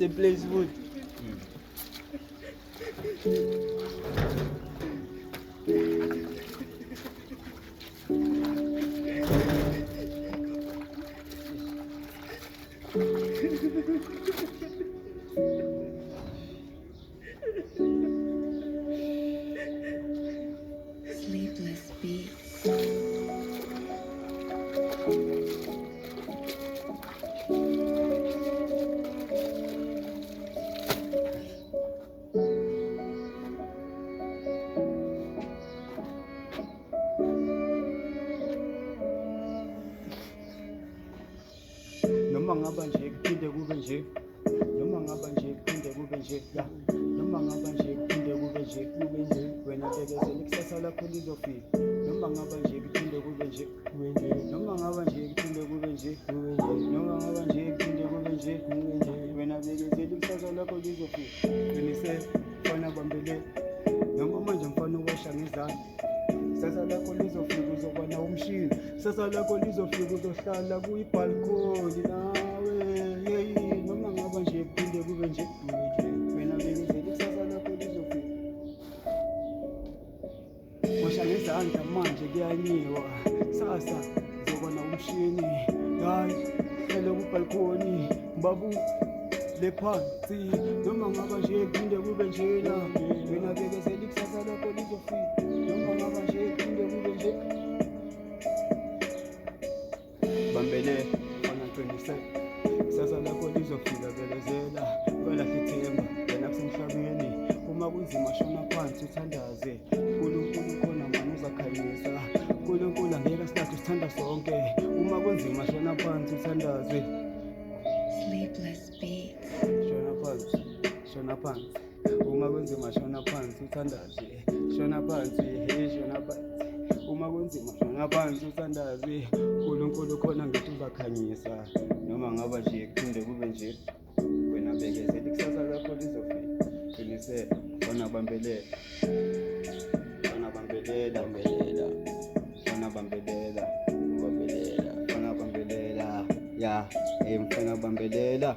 Rest in place food. Sleepless beats. Noma ngaba nje kuphinde kube nje, noma ngaba nje kuphinde kube nje, ya noma ngaba nje kuphinde kube nje, wena bekezela ikusasa lakho lizofika. Noma ngaba nje kuphinde kube nje, noma ngaba nje kuphinde kube nje, noma ngaba nje kuphinde kube nje, wena bekezela ikusasa lakho lizofika. Qinise mfana bambele, noma manje mfana uwasha ngezandla. Ikusasa lakho lizofika uzoba nawo umshini, ikusasa lakho lizofika uzohlala kuyibhalkhoni nawe. Hey, noma ngaba nje kuphinde kube nje, wena bekezela ikusasa lakho lizofika. Washa ngezandla manje kuyanyiwa, sasa uzoba nawo umshini. Hayi, hlele kubhalkhoni, babu le phansi, noma ngaba nje kuphinde kube njena, wena bekezela ikusasa lakho lizofika. Noma ngaba nje kuphinde kube nje, bambele fana qiniseka, ikusasa lakho lizofika. Bekezela kwelakho ithemba, wena kusemhlabeni. Uma kunzima shona phansi uthandaze, uNkulunkulu khona mani uzakhanyisa. uNkulunkulu angeke asithathe usithanda sonke, uma kunzima shona phansi uthandaze. Sleepless beats. Shona phansi, shona phansi, uma kunzima shona phansi uthandaze. Shona phansi, hey shona phansi, uma kunzima shona phansi uthandaze. uNkulunkulu khona ngithi uzakhanyisa. Noma ngaba nje kuphinde kube nje, wena bekezela ikusasa lakho lizofika. Qiniseka fana bambelela, fana bambelela, fana bambelela, fana bambelela, ya hey mfana bambelela,